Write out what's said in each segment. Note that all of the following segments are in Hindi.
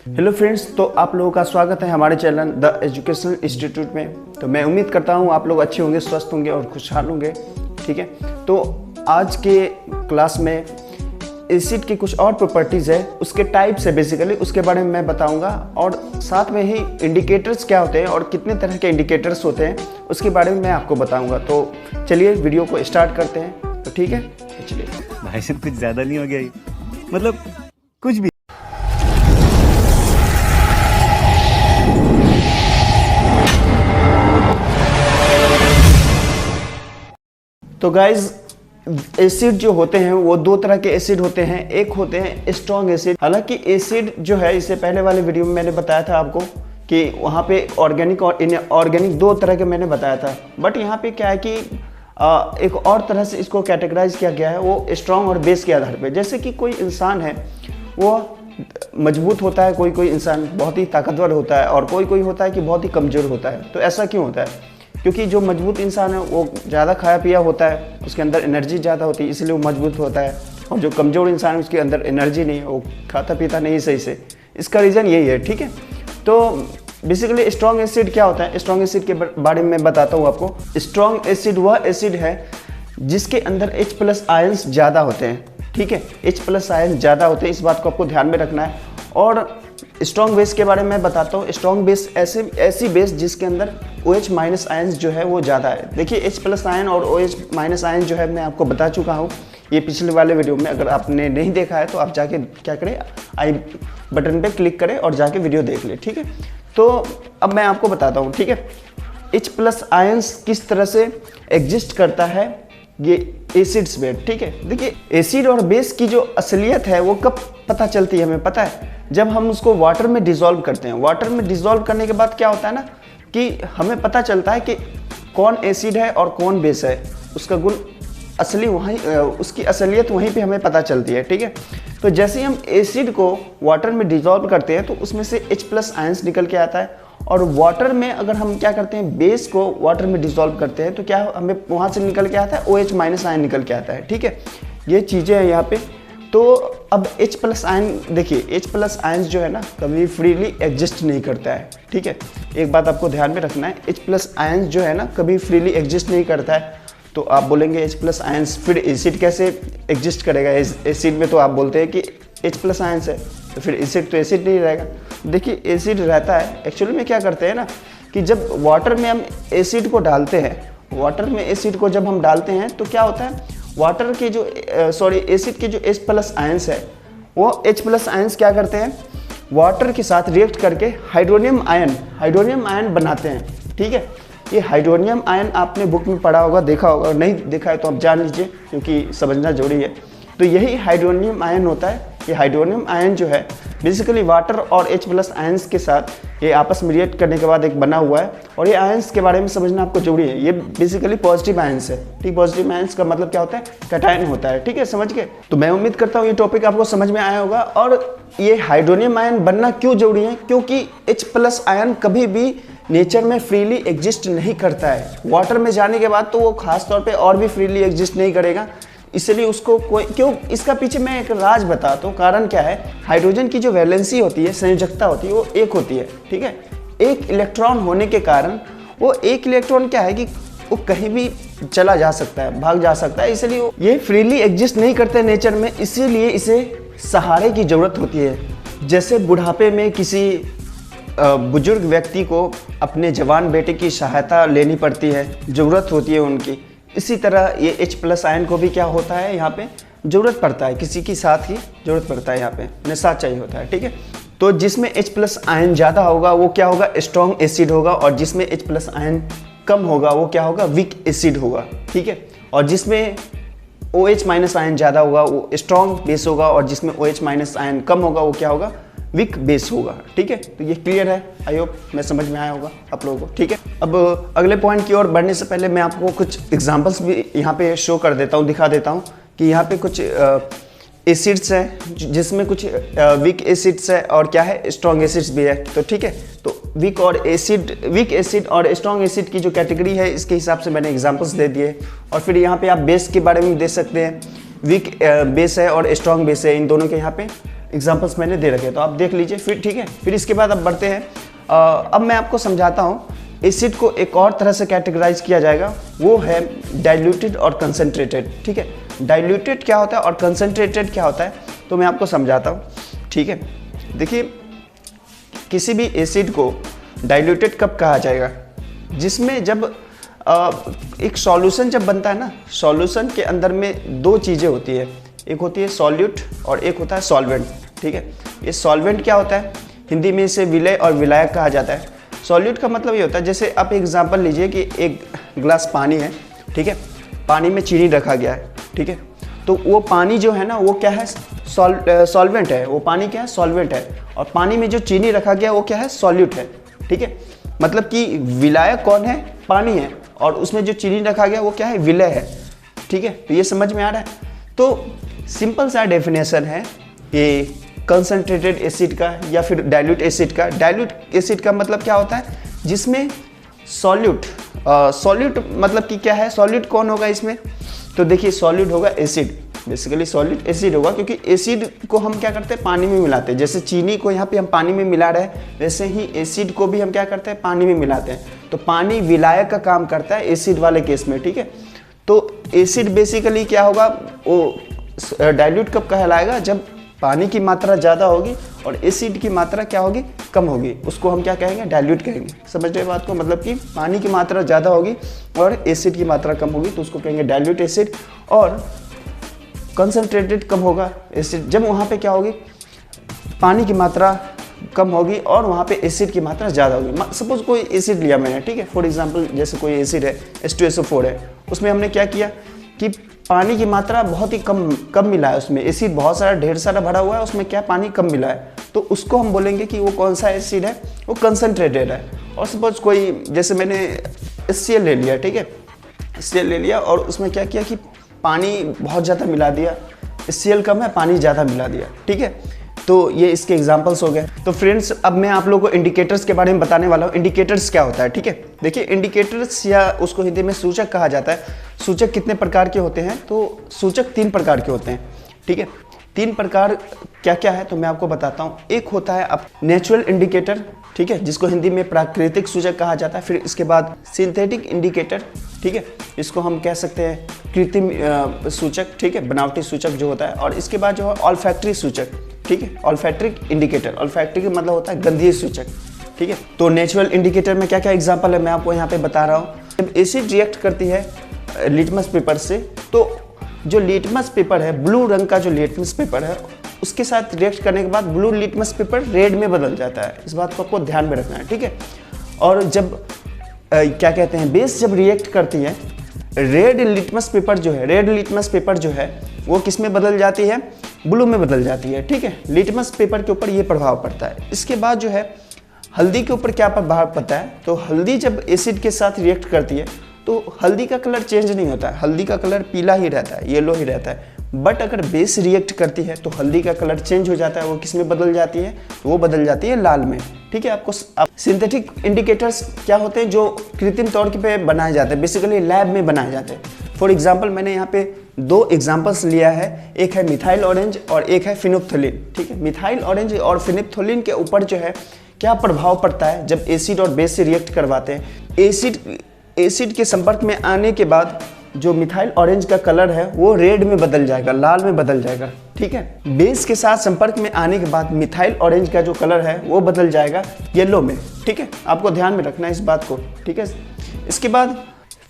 हेलो फ्रेंड्स, तो आप लोगों का स्वागत है हमारे चैनल द एजुकेशनल इंस्टीट्यूट में। तो मैं उम्मीद करता हूँ आप लोग अच्छे होंगे, स्वस्थ होंगे और खुशहाल होंगे। ठीक है, तो आज के क्लास में एसिड की कुछ और प्रॉपर्टीज़ है, उसके टाइप्स है बेसिकली, उसके बारे में मैं बताऊंगा। और साथ में ही इंडिकेटर्स क्या होते हैं और कितने तरह के इंडिकेटर्स होते हैं उसके बारे में मैं आपको बताऊंगा। तो चलिए वीडियो को स्टार्ट करते हैं। तो ठीक है, तो चलिए। भाई साहब कुछ ज़्यादा नहीं हो गया ये? मतलब कुछ भी। तो गाइज, एसिड जो होते हैं वो दो तरह के एसिड होते हैं। एक होते हैं स्ट्रॉन्ग एसिड। हालांकि एसिड जो है, इससे पहले वाले वीडियो में मैंने बताया था आपको कि वहाँ पे ऑर्गेनिक और इनऑर्गेनिक दो तरह के मैंने बताया था। बट यहाँ पे क्या है कि एक और तरह से इसको कैटेगराइज किया गया है, वो स्ट्रॉन्ग और बेस के आधार पे। जैसे कि कोई इंसान है वो मजबूत होता है, कोई कोई इंसान बहुत ही ताकतवर होता है और कोई कोई होता है कि बहुत ही कमज़ोर होता है। तो ऐसा क्यों होता है? क्योंकि जो मजबूत इंसान है वो ज़्यादा खाया पिया होता है, उसके अंदर एनर्जी ज़्यादा होती है, इसलिए वो मजबूत होता है। और जो कमज़ोर इंसान है उसके अंदर एनर्जी नहीं है, वो खाता पीता नहीं सही से। इसका रीज़न यही है। ठीक है, तो बेसिकली स्ट्रॉन्ग एसिड क्या होता है, स्ट्रॉन्ग एसिड के बारे में मैं बताता हूँ आपको। स्ट्रॉन्ग एसिड वह एसिड है जिसके अंदर H+ आयंस ज़्यादा होते हैं। ठीक है, H+ आयंस ज़्यादा होते हैं, इस बात को आपको ध्यान में रखना है। और स्ट्रॉन्ग बेस के बारे में मैं बताता हूँ। स्ट्रॉन्ग बेस ऐसी बेस जिसके अंदर OH- आयंस जो है वो ज़्यादा है। देखिए, H+ आयन और OH- आयन जो है मैं आपको बता चुका हूँ ये पिछले वाले वीडियो में। अगर आपने नहीं देखा है तो आप जाके क्या करें, आई बटन पे क्लिक करें और जाके वीडियो देख ले। ठीक है, तो अब मैं आपको बताता हूँ। ठीक है, H+ आयंस किस तरह से एग्जिस्ट करता है ये एसिड्स में। ठीक है, देखिए एसिड और बेस की जो असलियत है वो कब पता चलती है, हमें पता है जब हम उसको वाटर में डिसॉल्व करते हैं। वाटर में डिसॉल्व करने के बाद क्या होता है ना कि हमें पता चलता है कि कौन एसिड है और कौन बेस है। उसका गुण असली वहीं, उसकी असलियत वहीं पे हमें पता चलती है। ठीक है, तो जैसे ही हम एसिड को वाटर में डिसॉल्व करते हैं तो उसमें से H+ आयंस निकल के आता है। और वाटर में अगर हम क्या करते हैं, बेस को वाटर में डिसॉल्व करते हैं तो क्या हमें वहाँ से निकल के आता है, OH- आयन निकल के आता है। ठीक है, ये चीज़ें हैं यहाँ पे। तो अब H+ आयन देखिए, H+ आयंस जो है ना कभी फ्रीली एग्जिस्ट नहीं करता है। ठीक है, एक बात आपको ध्यान में रखना है, H+ आयंस जो है ना कभी फ्रीली एग्जिस्ट नहीं करता है। तो आप बोलेंगे H+ आयंस, फिर एसिड कैसे एग्जिस्ट करेगा? एसिड में तो आप बोलते हैं कि H+ आयंस है, तो फिर एसिड तो एसिड नहीं रहेगा। देखिए एसिड रहता है, एक्चुअली में क्या करते हैं ना कि जब वाटर में हम एसिड को डालते हैं, वाटर में एसिड को जब हम डालते हैं तो क्या होता है, वाटर के जो एसिड के जो H+ आयंस है वो H+ आयंस क्या करते हैं, वाटर के साथ रिएक्ट करके हाइड्रोनियम आयन बनाते हैं। ठीक है, ये हाइड्रोनियम आयन आपने बुक में पढ़ा होगा, देखा होगा, नहीं देखा है तो आप जान लीजिए क्योंकि समझना जरूरी है। तो यही हाइड्रोनियम आयन होता है। ये हाइड्रोनियम आयन जो है बेसिकली वाटर और H+ आयंस के साथ ये आपस में रिएक्ट करने के बाद एक बना हुआ है। और ये आयंस के बारे में समझना आपको जरूरी है। ये बेसिकली पॉजिटिव आयंस है। ठीक, पॉजिटिव आयंस का मतलब क्या होता है, कैटायन होता है। ठीक है, समझ गए? तो मैं उम्मीद करता हूँ ये टॉपिक आपको समझ में आया होगा। और ये हाइड्रोनियम आयन बनना क्यों जरूरी है, क्योंकि H+ आयन कभी भी नेचर में फ्रीली एग्जिस्ट नहीं करता है। वाटर में जाने के बाद तो वो खास तौर पे और भी फ्रीली एग्जिस्ट नहीं करेगा, इसलिए उसको कोई क्यों, इसका पीछे मैं एक राज बताता हूँ। कारण क्या है, हाइड्रोजन की जो वैलेंसी होती है, संयोजकता होती है, वो एक होती है। ठीक है, एक इलेक्ट्रॉन होने के कारण वो एक इलेक्ट्रॉन क्या है कि वो कहीं भी चला जा सकता है, भाग जा सकता है, इसलिए ये फ्रीली एग्जिस्ट नहीं करते नेचर में, इसीलिए इसे सहारे की जरूरत होती है। जैसे बुढ़ापे में किसी बुजुर्ग व्यक्ति को अपने जवान बेटे की सहायता लेनी पड़ती है, ज़रूरत होती है उनकी, इसी तरह ये H+ आयन को भी क्या होता है, यहाँ पे ज़रूरत पड़ता है, किसी की साथ की ज़रूरत पड़ता है, यहाँ पे उन्हें साथ चाहिए होता है। ठीक है, तो जिसमें H+ आयन ज़्यादा होगा वो क्या होगा, स्ट्रॉन्ग एसिड होगा। और जिसमें H+ आयन कम होगा वो क्या होगा, वीक एसिड होगा। ठीक है, और जिसमें OH- आयन ज़्यादा होगा वो स्ट्रॉन्ग बेस होगा। और जिसमें OH- आयन कम होगा वो क्या होगा, वीक बेस होगा। ठीक है, तो ये क्लियर है, आई होप मैं समझ में आया होगा आप लोगों को। ठीक है, अब अगले पॉइंट की ओर बढ़ने से पहले मैं आपको कुछ एग्जांपल्स भी यहाँ पे शो कर देता हूँ, दिखा देता हूँ कि यहाँ पे कुछ एसिड्स हैं जिसमें कुछ वीक एसिड्स है और क्या है, स्ट्रॉन्ग एसिड्स भी है। तो ठीक है, तो वीक एसिड और स्ट्रॉन्ग एसिड की जो कैटेगरी है इसके हिसाब से मैंने एग्जांपल्स दे दिए। और फिर यहाँ पे आप बेस के बारे में दे सकते हैं, वीक बेस है और स्ट्रॉन्ग बेस है, इन दोनों के यहाँ पे एग्जाम्पल्स मैंने दे रखे, तो आप देख लीजिए फिर, ठीक है। फिर इसके बाद अब बढ़ते हैं, अब मैं आपको समझाता हूँ एसिड को एक और तरह से कैटेगराइज किया जाएगा, वो है डाइल्यूटेड और कंसनट्रेटेड, ठीक है। डाइल्यूटेड क्या होता है और कंसनट्रेटेड क्या होता है, तो मैं आपको समझाता हूँ, ठीक है। देखिए, किसी भी एसिड को डाइल्यूटेड कब कहा जाएगा, जिसमें जब एक सॉल्यूशन जब बनता है ना, सॉल्यूशन के अंदर में दो चीज़ें होती है, एक होती है सॉल्यूट और एक होता है सॉल्वेंट, ठीक है। ये सॉल्वेंट क्या होता है, हिंदी में इसे विलय और विलायक कहा जाता है। सॉल्यूट का मतलब ये होता है, जैसे आप एग्जांपल लीजिए कि एक गिलास पानी है, ठीक है, पानी में चीनी रखा गया है, ठीक है, तो वो पानी जो है ना वो क्या है, सॉल्वेंट है, वो पानी क्या है, सॉल्वेंट है, और पानी में जो चीनी रखा गया वो क्या है, सॉल्यूट है, ठीक है। मतलब कि विलायक कौन है, पानी है, और उसमें जो चीनी रखा गया वो क्या है, विलय है, ठीक है। तो ये समझ में आ रहा है। तो सिंपल सा डेफिनेशन है ये कंसनट्रेटेड एसिड का या फिर डाइल्यूट एसिड का। डाइल्यूट एसिड का मतलब क्या होता है, जिसमें सॉल्यूट, सॉल्यूट मतलब कि क्या है, सॉल्यूट कौन होगा इसमें, तो देखिए सॉल्यूट होगा एसिड, बेसिकली सॉल्यूट एसिड होगा, क्योंकि एसिड को हम क्या करते हैं, पानी में मिलाते हैं। जैसे चीनी को यहाँ पे हम पानी में मिला रहे हैं, वैसे ही एसिड को भी हम क्या करते हैं, पानी में मिलाते हैं। तो पानी विलायक का काम करता है एसिड वाले केस में, ठीक है। तो एसिड बेसिकली क्या होगा, वो डाइल्यूट कब कहलाएगा, जब पानी की मात्रा ज़्यादा होगी और एसिड की मात्रा क्या होगी, कम होगी, उसको हम क्या कहेंगे, डाइल्यूट कहेंगे। समझ रहे बात को, मतलब कि पानी की मात्रा ज़्यादा होगी और एसिड की मात्रा कम होगी तो उसको कहेंगे डाइल्यूट एसिड। और कंसनट्रेटेड कब होगा एसिड, जब वहाँ पे क्या होगी, पानी की मात्रा कम होगी और वहाँ पे एसिड की मात्रा ज़्यादा होगी। सपोज कोई एसिड लिया मैंने, ठीक है, फॉर एग्जांपल जैसे कोई एसिड है H2SO4 है, उसमें हमने क्या किया कि पानी की मात्रा बहुत ही कम मिला है, उसमें एसिड बहुत सारा ढेर सारा भरा हुआ है, उसमें क्या पानी कम मिला है, तो उसको हम बोलेंगे कि वो कौन सा एसिड है, वो कंसनट्रेटेड है। और सपोज कोई, जैसे मैंने HCl ले लिया, ठीक है, HCl ले लिया और उसमें क्या किया कि पानी बहुत ज़्यादा मिला दिया, HCl कम है, पानी ज़्यादा मिला दिया, ठीक है। तो ये इसके एग्जांपल्स हो गए। तो फ्रेंड्स, अब मैं आप लोगों को इंडिकेटर्स के बारे में बताने वाला हूँ। इंडिकेटर्स क्या होता है, ठीक है। देखिए, इंडिकेटर्स या उसको हिंदी में सूचक कहा जाता है। सूचक कितने प्रकार के होते हैं, तो सूचक 3 प्रकार के होते हैं, ठीक है। 3 प्रकार क्या क्या है तो मैं आपको बताता हूँ। एक होता है अब नेचुरल इंडिकेटर, ठीक है, जिसको हिंदी में प्राकृतिक सूचक कहा जाता है। फिर इसके बाद सिंथेटिक इंडिकेटर, ठीक है, इसको हम कह सकते हैं कृत्रिम सूचक, ठीक है, बनावटी सूचक जो होता है। और इसके बाद जो है ऑल्फैक्टरी सूचक, ठीक है, ऑल्फैक्ट्रिक इंडिकेटर। ऑल्फैक्ट्री मतलब होता है गंधीय सूचक, ठीक है। तो नेचुरल इंडिकेटर में क्या क्या एग्जांपल है मैं आपको यहाँ पे बता रहा हूँ। जब एसिड रिएक्ट करती है लिटमस पेपर से, तो जो लिटमस पेपर है, ब्लू रंग का जो लिटमस पेपर है, उसके साथ रिएक्ट करने के बाद ब्लू लिटमस पेपर रेड में बदल जाता है। इस बात को आपको ध्यान में रखना है, ठीक है। और जब क्या कहते हैं, बेस जब रिएक्ट करती है, रेड लिटमस पेपर जो है, रेड लिटमस पेपर जो है वो किस में बदल जाती है, ब्लू में बदल जाती है, ठीक है। लिटमस पेपर के ऊपर ये प्रभाव पड़ता है। इसके बाद जो है हल्दी के ऊपर क्या प्रभाव पड़ता है, तो हल्दी जब एसिड के साथ रिएक्ट करती है तो हल्दी का कलर चेंज नहीं होता है, हल्दी का कलर पीला ही रहता है, येलो ही रहता है। बट अगर बेस रिएक्ट करती है तो हल्दी का कलर चेंज हो जाता है, वो किस में बदल जाती है, तो वो बदल जाती है लाल में, ठीक है। आपको सिंथेटिक इंडिकेटर्स क्या होते हैं, जो कृत्रिम तौर पे बनाए जाते हैं, बेसिकली लैब में बनाए जाते हैं। फॉर एग्जाम्पल मैंने यहाँ पे 2 एग्जाम्पल्स लिया है, एक है मिथाइल ऑरेंज और एक है फिनोप्थोलीन, ठीक है। मिथाइल ऑरेंज और फिनोप्थोलीन के ऊपर जो है क्या प्रभाव पड़ता है जब एसिड और बेस से रिएक्ट करवाते हैं। एसिड के संपर्क में आने के बाद जो मिथाइल ऑरेंज का कलर है वो रेड में बदल जाएगा, लाल में बदल जाएगा, ठीक है। बेस के साथ संपर्क में आने के बाद मिथाइल ऑरेंज का जो कलर है वो बदल जाएगा येलो में, ठीक है। आपको ध्यान में रखना है इस बात को, ठीक है। इसके बाद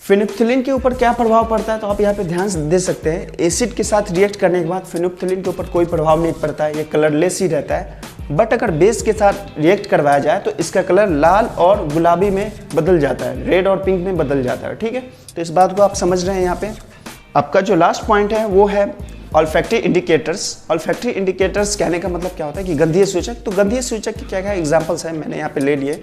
फिनोप्थोलीन के ऊपर क्या प्रभाव पड़ता है, तो आप यहाँ पे ध्यान दे सकते हैं। एसिड के साथ रिएक्ट करने के बाद फिनोप्थोलीन के ऊपर कोई प्रभाव नहीं पड़ता है, ये कलरलेस ही रहता है। बट अगर बेस के साथ रिएक्ट करवाया जाए तो इसका कलर लाल और गुलाबी में बदल जाता है, रेड और पिंक में बदल जाता है, ठीक है। तो इस बात को आप समझ रहे हैं। यहाँ पे आपका जो लास्ट पॉइंट है वो है ऑल्फैक्टरी इंडिकेटर्स। ऑल्फैक्टरी इंडिकेटर्स कहने का मतलब क्या होता है कि गंधीय सूचक। तो गंधीय सूचक की क्या क्या एग्जांपल्स हैं मैंने यहाँ पे ले लिए।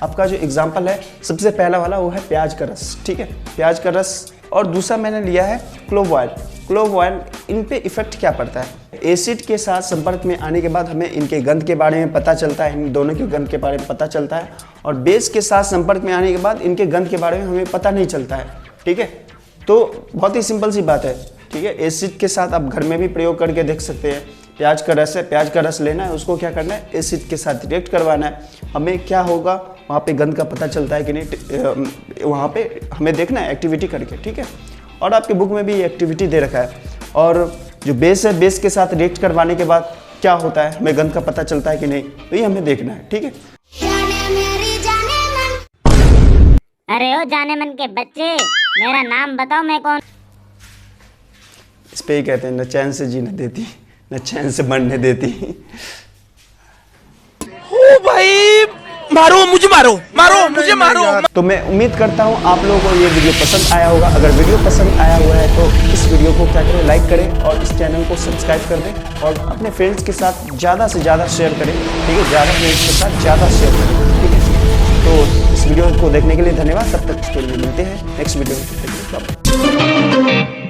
आपका जो एग्जांपल है सबसे पहला वाला वो है प्याज का रस, ठीक है, प्याज का रस। और दूसरा मैंने लिया है क्लोव ऑयल। क्लोव ऑयल, इन पे इफेक्ट क्या पड़ता है, एसिड के साथ संपर्क में आने के बाद हमें इनके गंध के बारे में पता चलता है, इन दोनों के गंध के बारे में पता चलता है। और बेस के साथ संपर्क में आने के बाद इनके गंध के बारे में हमें पता नहीं चलता है, ठीक है। तो बहुत ही सिंपल सी बात है, ठीक है। एसिड के साथ आप घर में भी प्रयोग करके देख सकते हैं प्याज का रस है, प्याज का रस लेना है, उसको क्या करना है, एसिड के साथ रिएक्ट करवाना है। हमें क्या होगा, वहाँ पे गंध का पता चलता है कि नहीं, वहाँ पे हमें देखना है एक्टिविटी करके, ठीक है। और आपके बुक में भी ये एक्टिविटी दे रखा है। और जो बेस है, बेस के साथ रिएक्ट करवाने के बाद क्या होता है, हमें गंध का पता चलता है कि नहीं, तो ये हमें देखना है, ठीक है। अरे ओ जाने मन के बच्चे, मेरा नाम बताओ, मैं कौन? इस पे ही कहते हैं, न चैन से जीने देती, न चैन से मरने देती। ओ भाई, मारो मुझे, मुझे मारो। तो मैं उम्मीद करता हूँ आप लोगों को ये वीडियो पसंद आया होगा। अगर वीडियो पसंद आया हुआ है तो इस वीडियो को क्या करें, लाइक करें और इस चैनल को सब्सक्राइब कर दें और अपने फ्रेंड्स के साथ ज़्यादा से ज़्यादा शेयर करें, ठीक है। ज़्यादा फ्रेंड्स के साथ ज़्यादा शेयर करें, ठीक है। तो इस वीडियो को देखने के लिए धन्यवाद। तब तक इसके लिए मिलते हैं नेक्स्ट वीडियो में।